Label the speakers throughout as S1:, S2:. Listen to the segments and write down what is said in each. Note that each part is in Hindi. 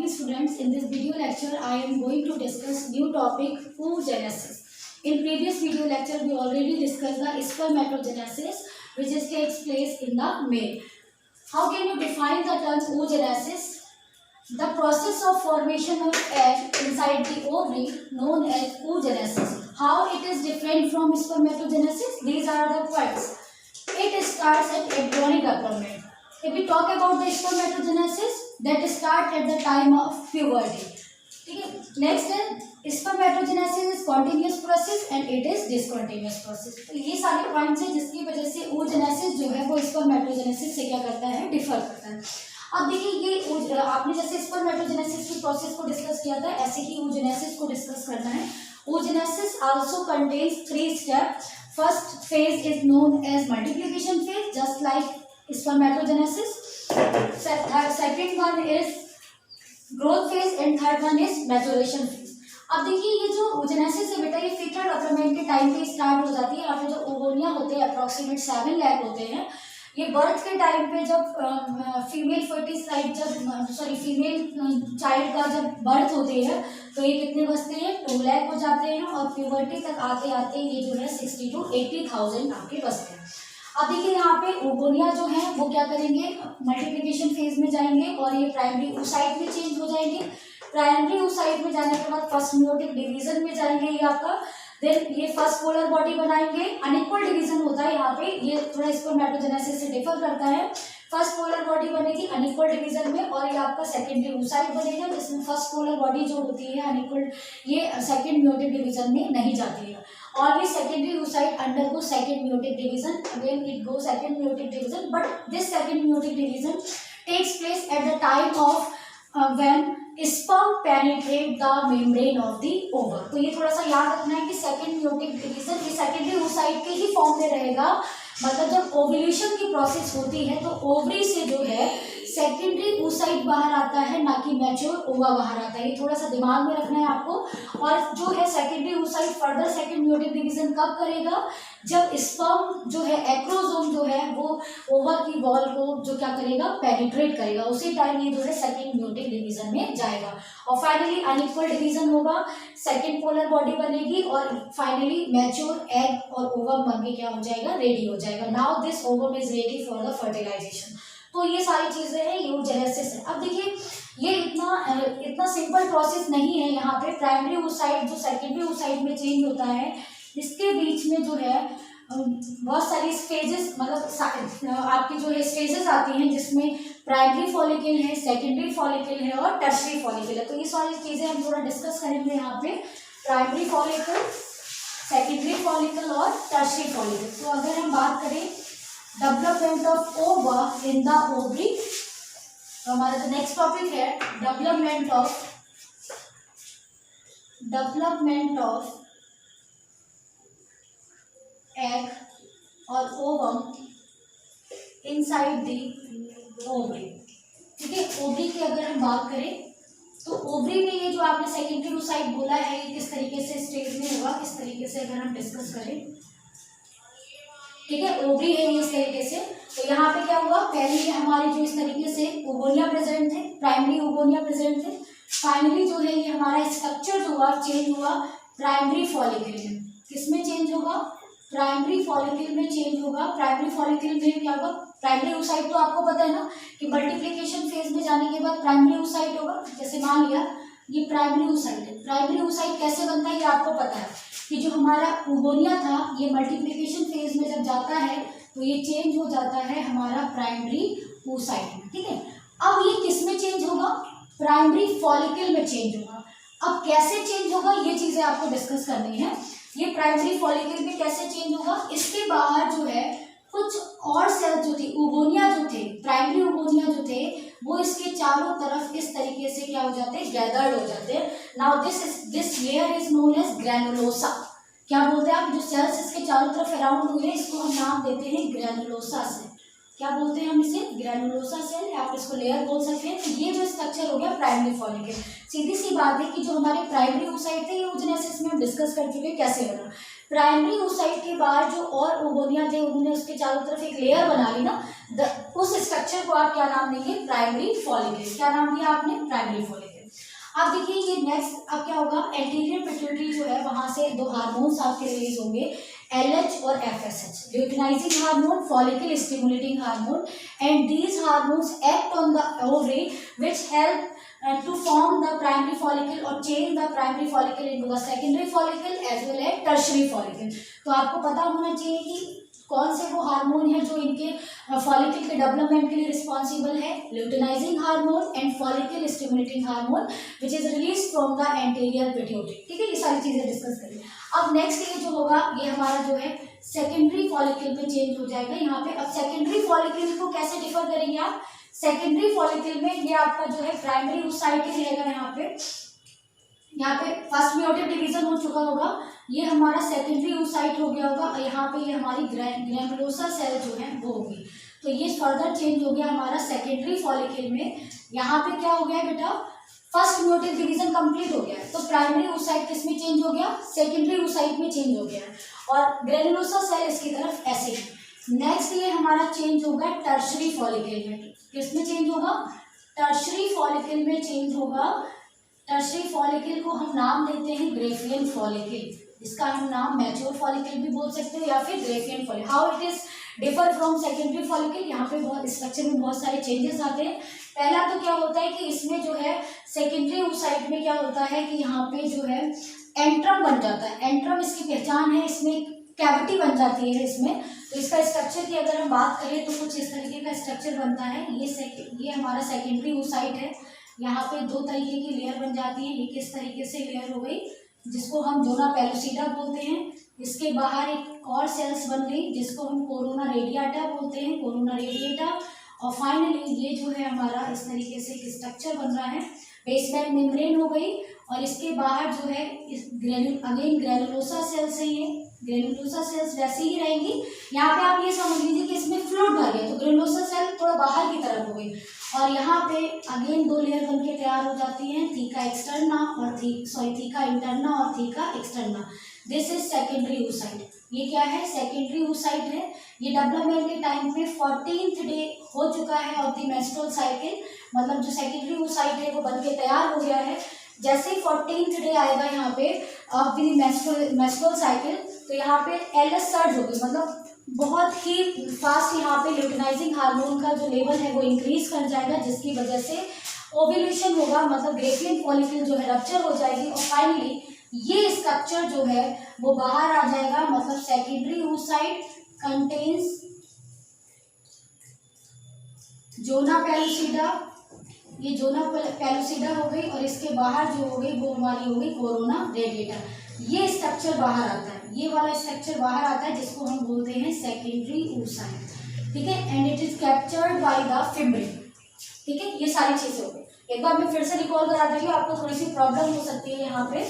S1: morning students. In this video lecture I am going to discuss new topic oogenesis. In previous video lecture we already discussed the spermatogenesis which takes place in the male. How can you define the term oogenesis? The process of formation of egg inside the ovary known as oogenesis. How it is different from spermatogenesis? These are the points. It starts at embryonic development. If we talk about the spermatogenesis, that start at the time of puberty. ठीक है. Next है spermatogenesis is continuous process and it is discontinuous process. तो ये सारे पॉइंट्स हैं जिसकी वजह से oogenesis जो है वो spermatogenesis से क्या करता है, डिफर करता है. अब देखिए ये आपने जैसे स्पर्मेटोजेनेसिस की प्रोसेस को डिस्कस किया था, ऐसे ही oogenesis को डिस्कस करना है. oogenesis also contains 3 steps. First phase is known as multiplication phase, just like spermatogenesis. Second one is growth phase and third one is maturation phase. अब देखिए ये जो oogenesis है बेटा, ये फीटल डेवलपमेंट के टाइम पे स्टार्ट हो जाती है. आपके जो ओवोनिया होते हैं अप्रोक्सीमेट 7 लाख होते हैं. ये बर्थ के टाइम पे जब फीमेल फर्टिसाइड फीमेल चाइल्ड का जब बर्थ होती है तो ये कितने बचते हैं, 2 लाख हो जाते हैं. और प्यूबर्टी तक आते आते ये जो है 60 to 80,000 आपके बचते हैं. अब देखिए यहाँ पे ओवोनिया जो है वो क्या करेंगे, मल्टीप्लिकेशन फेज में जाएंगे और ये प्राइमरी oocyte में चेंज हो जाएंगे. प्राइमरी oocyte में जाने के बाद फर्स्ट म्योटिक डिवीजन में जाएंगे ये आपका. देन ये फर्स्ट पोलर बॉडी बनाएंगे. अनइक्वल डिवीजन होता है यहाँ पे, ये थोड़ा स्पर्मेटोजेनेसिस से डिफर करता है. फर्स्ट पोलर बॉडी बनेगी अनइक्वल डिवीजन में और ये आपका सेकेंडरी oocyte बनेगा जिसमें फर्स्ट पोलर बॉडी जो होती है अनइक्वल, ये सेकेंड म्योटिक डिवीजन में नहीं जाती है. और भी secondary oocyte undergo second meiotic division. Again it goes second meiotic division, but this second meiotic division takes place at the time of when sperm penetrate the membrane of the ovum. तो ये थोड़ा सा याद रखना है कि second meiotic division ये secondary oocyte के ही फॉर्म में रहेगा. मतलब जब ओव्यूलेशन की प्रोसेस होती है तो ओवरी से जो है सेकेंडरी oocyte बाहर आता है, ना कि मैच्योर ओवा बाहर आता है. ये थोड़ा सा दिमाग में रखना है आपको. और जो है secondary oocyte further second meiotic division कब करेगा, जब स्पर्म जो है एक्रोसोम जो है वो ओवा की वॉल को जो क्या करेगा, पेनिट्रेट करेगा. उसी टाइम ये जो है सेकेंड म्योटिक डिवीजन में जाएगा. और फाइनली अनइक्वल डिवीजन होगा, सेकेंड पोलर बॉडी बनेगी और फाइनली मैच्योर एग और ओवम बन के क्या हो जाएगा, रेडी हो जाएगा. Now this ovum is ready for the fertilization. तो ये सारी चीजें हैं, ये oogenesis है. अब देखिए ये इतना सिंपल प्रोसेस नहीं है. यहाँ पे प्राइमरी oocyte जो सेकेंडरी oocyte में चेंज होता है, इसके बीच में जो है बहुत सारी स्टेजेस, मतलब आपकी जो है स्टेजेस आती हैं जिसमें प्राइमरी फॉलिकल है, सेकेंडरी फॉलिकल है और टर्शरी फॉलिकल है. तो ये सारी चीजें हम थोड़ा डिस्कस करेंगे यहाँ पे. प्राइमरी फॉलिकल, सेकेंडरी फॉलिकल और टर्शरी फॉलिकल. तो अगर हम बात करें डेवलपमेंट ऑफ ओवा इन द ओवरी, तो हमारा जो नेक्स्ट टॉपिक है डेवलपमेंट ऑफ एग और ओवम इनसाइड द ओवरी. ठीक है, ओवरी की अगर हम बात करें तो ओवरी में ये जो आपने सेकेंडरी oocyte बोला है ये किस तरीके से स्टेज में होगा, किस तरीके से अगर हम डिस्कस करें. ठीक है, ओवरी है ये इस तरीके से. तो यहाँ पे क्या हुआ, पहले ये हमारे जो इस तरीके से ओवोनिया प्रेजेंट थे, प्राइमरी ओवोनिया प्रेजेंट थे. फाइनली जो है ये हमारा स्ट्रक्चर जो हुआ चेंज हुआ प्राइमरी फॉलिकल में. किसमें चेंज होगा, प्राइमरी फॉलिकल में चेंज होगा. प्राइमरी फॉलिकल में क्या होगा, प्राइमरी oocyte तो आपको पता है ना कि मल्टीप्लिकेशन फेज में जाने के बाद प्राइमरी oocyte होगा. जैसे मान लिया ये प्राइमरी oocyte है. प्राइमरी oocyte कैसे बनता है ये आपको पता है कि जो हमारा ओवोनिया था ये मल्टीप्लिकेशन फेज में जब जाता है तो ये चेंज हो जाता है हमारा प्राइमरी oocyte में. ठीक है, अब ये किस में चेंज होगा, प्राइमरी फॉलिकल में चेंज होगा. अब कैसे चेंज होगा ये चीजें आपको डिस्कस करनी है. ये प्राइमरी फॉलिकल में कैसे चेंज होगा, इसके बाहर जो है कुछ और सेल जो थी, ओवोनिया जो थे, प्राइमरी ओवोनिया जो थे वो इसके चारों तरफ इस तरीके से क्या हो जाते हैं, गैदर्ड हो जाते हैं. Now this layer is known as granulosa. क्या बोलते हैं आप, जो सेल्स इसके चारों तरफ अराउंड हुए इसको हम नाम देते हैं ग्रैनुलोसा से. क्या बोलते हैं हम इसे, ग्रैनुलोसा सेल, या आप इसको लेयर बोल सकते हैं. तो ये जो स्ट्रक्चर हो गया प्राइमरी फॉलिकल. सीधी सी बात है कि जो हमारे प्राइमरी oocyte थे ये oogenesis में हम डिस्कस कर चुके हैं कैसे बना. प्राइमरी oocyte के बाद जो और ओगोनिया थे उन्होंने उसके चारों तरफ एक लेयर बना ली ना, उस स्ट्रक्चर को आप क्या नाम देंगे, प्राइमरी फॉलिकल। क्या नाम दिया आपने, प्राइमरी फॉलिकल। अब देखिए ये नेक्स्ट अब क्या होगा, एंटीरियर पिट्यूटरी जो है वहां से दो हार्मोन्स आपके रिलीज होंगे, LH और FSH, luteinizing hormone, follicle stimulating hormone, and these hormones act on the ovary which help to form the primary follicle or change the primary follicle into the secondary follicle as well as tertiary follicle। तो आपको पता होना चाहिए कि कौन से वो हार्मोन है जो इनके फॉलिकल के डेवलपमेंट के लिए रिस्पॉन्सिबल है, luteinizing hormone and follicle stimulating hormone which is release from the anterior pituitary. ठीक है, ये सारी चीजें डिस्कस करेंगे। अब नेक्स्ट ये जो होगा ये हमारा जो है सेकेंडरी फॉलिकल में चेंज हो जाएगा यहाँ पे। अब सेकेंडरी फॉलिकल को कैसे डिफर करेंगे आप, सेकेंडरी फॉलिकल में ये आपका जो है प्राइमरी oocyte रहेगा, यहाँ पे फर्स्ट मेयोटिक डिवीजन हो चुका होगा, ये हमारा सेकेंडरी oocyte हो गया होगा, और यहाँ पे ये हमारी ग्रैनुलोसा सेल जो है वो होगी। तो ये फर्दर चेंज हो गया हमारा सेकेंडरी फॉलिकल में। यहाँ पे क्या हो गया है बेटा, फर्स्ट मेयोटिक डिवीजन कंप्लीट हो गया है, तो प्राइमरी oocyte किस में चेंज हो गया, सेकेंडरी oocyte में चेंज हो गया है, और ग्रैनुलोसा सेल इसकी तरफ ऐसे ही। नेक्स्ट ये हमारा चेंज होगा टर्शरी फॉलिकल में, किसमें चेंज होगा, टर्शरी फॉलिकल में चेंज होगा। टर्शरी फॉलिकल को हम नाम देते हैं ग्रेफियन फॉलिकल, इसका हम नाम मैच्योर फॉलिकल भी बोल सकते हैं या फिर Graafian follicle. How it is differ from secondary follicle, यहाँ पे बहुत स्ट्रक्चर में बहुत सारे चेंजेस आते हैं। पहला तो क्या होता है कि इसमें जो है सेकेंडरी oocyte में क्या होता है कि यहाँ पे जो है एंट्रम बन जाता है। एंट्रम इसकी पहचान है, इसमें कैविटी बन जाती है इसमें। तो इसका स्ट्रक्चर की अगर हम बात करें तो कुछ इस तरीके का स्ट्रक्चर बनता है। ये हमारा सेकेंडरी oocyte है, यहाँ पे दो तरीके की लेयर बन जाती है। ये किस तरीके से लेयर हो गई, जिसको हम जोना पेलुसिडा बोलते हैं। इसके बाहर एक और सेल्स बन गई जिसको हम कोरोना रेडिएटा बोलते हैं, कोरोना रेडिएटा। और फाइनली ये जो है हमारा इस तरीके से एक स्ट्रक्चर बन रहा है, बेसमेंट मेम्ब्रेन हो गई, और इसके बाहर जो है इस अगेन ग्रैनुलोसा सेल्स है। ये ग्रैनुलोसा सेल्स वैसे ही रहेंगी। यहाँ पे आप ये समझ लीजिए कि इसमें फ्लूइड भर गया, तो ग्रैनुलोसा सेल थोड़ा बाहर की तरफ हो गई, और यहाँ पे अगेन दो लेयर बन के तैयार हो जाती हैं, थीका एक्सटर्ना और थीका इंटरना और theca externa. This is secondary oocyte। ये क्या है, सेकेंडरी oocyte है। ये डेवलपमेंट के टाइम पे 14th डे हो चुका है ऑफ द मेंस्ट्रुअल साइकिल, मतलब जो सेकेंडरी oocyte है वो बन के तैयार हो गया है। जैसे ही 14th डे आएगा यहाँ पे ऑफ द मेंस्ट्रुअल साइकिल, तो यहाँ पे LH सर्ज होगी, मतलब बहुत ही फास्ट यहाँ पे ल्यूटिनाइजिंग हार्मोन का जो लेवल है वो इंक्रीज कर जाएगा, जिसकी वजह से ओव्यूलेशन होगा, मतलब ग्रेफियन फॉलिकल जो है रप्चर हो जाएगी, और फाइनली ये स्ट्रक्चर जो है वो बाहर आ जाएगा। मतलब secondary oocyte contains zona pellucida, ये जोना पेलुसिडा हो गई, और इसके बाहर जो हो गई वो हमारी हो गई कोरोना रेडिएटा। ये स्ट्रक्चर बाहर आता है, ये वाला स्ट्रक्चर बाहर आता है जिसको हम बोलते हैं सेकेंडरी oocyte। ठीक है, and it is captured by the fibrin. ठीक है, ये सारी चीजें हो गई। एक बार मैं फिर से रिकॉल करा देती हूँ, आपको थोड़ी सी प्रॉब्लम हो सकती है। यहाँ पे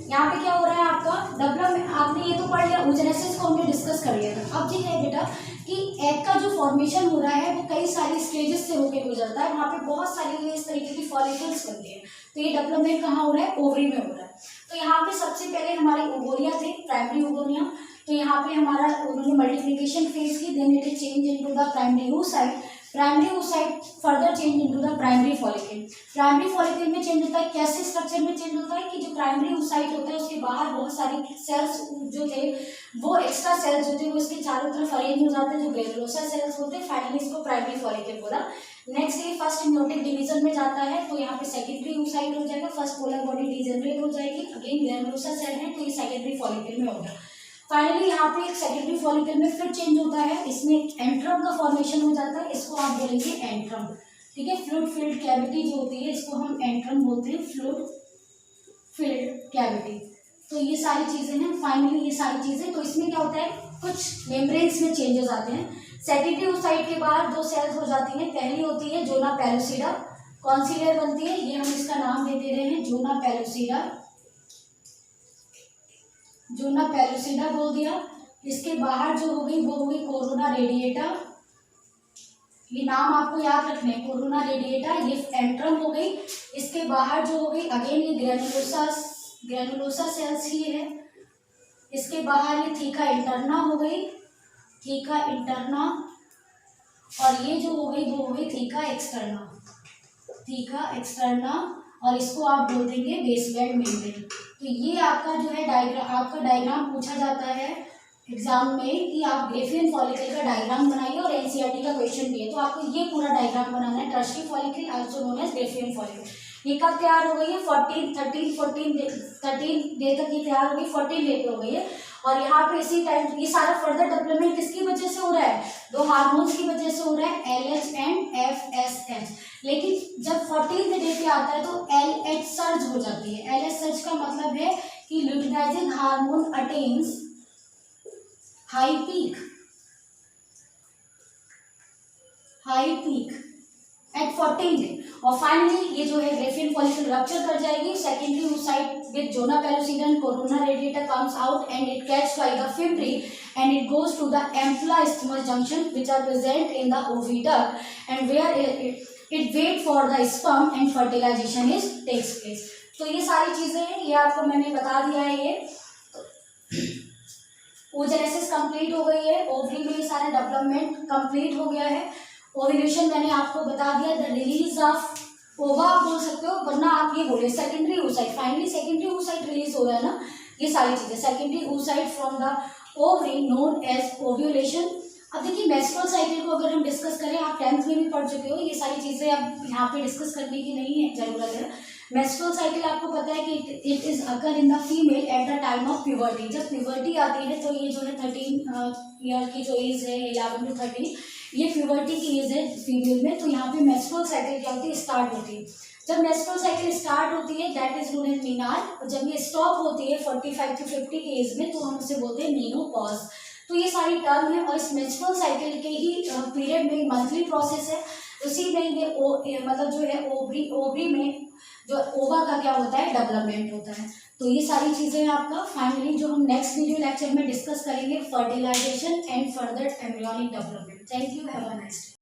S1: क्या हो रहा है आपका डेवलपमेंट, आपने ये तो पढ़ लिया, oogenesis को हमने डिस्कस कर लिया था। अब ये है बेटा कि एग का जो फॉर्मेशन हो रहा है वो कई सारी स्टेजेस से होकर गुजरता है। वहाँ पे बहुत सारी इस तरीके की फॉलिकल्स बनते हैं। तो ये डेवलपमेंट कहाँ हो रहा है, ओवरी में हो रहा है। तो यहाँ पे सबसे पहले हमारे ओवोरिया थे, प्राइमरी ओवोरिया। तो यहाँ पे हमारा उन्होंने मल्टीप्लिकेशन फेज की, then it is change into the primary oocyte। Primary oocyte further change into the primary follicle. Primary follicle में चेंज होता है, कैसे स्ट्रक्चर में चेंज होता है कि जो प्राइमरी oocyte होता है उसके बाहर बहुत सारी सेल्स जो थे वो एक्स्ट्रा सेल्स जो थे वो इसके चारों तरफ अरेंज हो जाते हैं, जो ग्रैनुलोसा सेल्स होते हैं। फाइनली इसको प्राइमरी फॉलिकल बोला। नेक्स्ट ये फर्स्ट मेयोटिक डिवीजन में जाता है, तो यहाँ पे सेकेंडरी oocyte हो जाएगा, फर्स्ट पोलर बॉडी डिजेनरेट हो जाएगी, अगेन ग्रैनुलोसा सेल है तो ये सेकेंडरी फॉलिकल में होगा। फाइनली यहाँ पे एक सेकेंडरी फॉलिकल में फिर चेंज होता है, इसमें एंट्रम का फॉर्मेशन हो जाता है, इसको आप बोलेंगे एंट्रम। ठीक है, फ्लूइड फिल्ड कैविटी जो होती है इसको हम एंट्रम बोलते हैं, फ्लूइड फिल्ड कैविटी। तो ये सारी चीजें हैं, फाइनली ये सारी चीजें। तो इसमें क्या होता है, कुछ मेम्ब्रेन्स में चेंजेस आते हैं। सेकेंडरी oocyte के बाद दो सेल्स हो जाती हैं, पहली होती है जोना पेलुसिडा। कौन सी लेयर बनती है, ये हम इसका नाम दे रहे हैं जोना पेलुसिडा, जोना पेलुसिडा बोल दिया। इसके बाहर जो हो गई वो हो गई कोरोना रेडिएटा, ये नाम आपको याद रखने, कोरोना रेडिएटा, ये एंट्रम हो गई। इसके बाहर जो हो गई अगेन ये ग्रैनुलोसा सेल्स ही है, इसके बाहर ये थीका इंटरना हो गई, थीका इंटरना, और ये जो हो गई वो हो गई थीका एक्सटर्ना, थीका एक्सटर्ना, और इसको आप बोल देंगे बेसबैंड मेम्ब्रेन। तो ये आपका जो है डायग्राम, आपका डायग्राम पूछा जाता है एग्जाम में कि आप ग्रेफियन फॉलिकल का डायग्राम बनाइए, और एनसीईआरटी का क्वेश्चन भी है तो आपको ये पूरा डायग्राम बनाना है। Tertiary follicle also known as Graafian follicle. ये कब तैयार हो गई है? 13 डे तक ये तैयार हो गई, 14 डे पे हो गई है। और यहाँ पे इसी टाइम ये सारा फर्दर डेवलपमेंट किसकी वजह से हो रहा है? दो हार्मोन्स की वजह से हो रहा है, LH एंड FSH। लेकिन जब 14th डे पे आता है तो LH सर्ज हो जाती है। LH सर्ज का मतलब है कि luteinizing hormone attains high peak at 14 day, और फाइनली ये जो है ग्रेफियन फॉलिकल रप्चर कर जाएगी। Secondary oocyte with zona pellucidum corona radiata comes out and it catch by the fimbriae and it goes to the ampulla isthmus junction which are present in the oviduct and where it wait for the sperm and fertilization is takes place। तो ये सारी चीजें हैं, ये आपको मैंने बता दिया है। ये oogenesis कंप्लीट हो गई है, ओवरी में ये सारा डेवलपमेंट कंप्लीट हो गया है। ओव्यूलेशन मैंने आपको बता दिया, द रिलीज ऑफ ओवा आप बोल सकते हो, वरना आप ये बोले secondary oocyte, finally secondary oocyte release हो रहा है ना, ये सारी चीजें secondary oocyte from the ovary known as ovulation. अब देखिए मेंस्ट्रुअल साइकिल को अगर हम डिस्कस करें, आप 10th में भी पढ़ चुके हो, ये सारी चीजें अब यहाँ पे डिस्कस करने की नहीं है जरूरत है। मेंस्ट्रुअल साइकिल आपको पता है कि it is occur in the female at the time of puberty. जब प्यूबर्टी आती है तो ये जो है 13 ईयर की जो एज है 11 to 13, ये प्यूबर्टी की एज है फीमेल में। तो यहाँ पे मेंस्ट्रुअल साइकिल क्या होती है? स्टार्ट होती है। जब मेंस्ट्रुअल साइकिल स्टार्ट होती है दैट इज नोन एज मीनार, और जब ये स्टॉप होती है 45 to 50 की एज में तो हम उसे बोलते हैं मीनोपॉज। तो ये सारी टर्म है, और इस मेंस्ट्रुअल साइकिल के ही पीरियड में मंथली प्रोसेस है, उसी में ये मतलब जो है ओवरी में जो ओवा का क्या होता है? डेवलपमेंट होता है। तो ये सारी चीजें आपका फाइनली जो हम नेक्स्ट वीडियो लेक्चर में डिस्कस करेंगे, fertilization and further embryonic development. Thank you, have a nice day.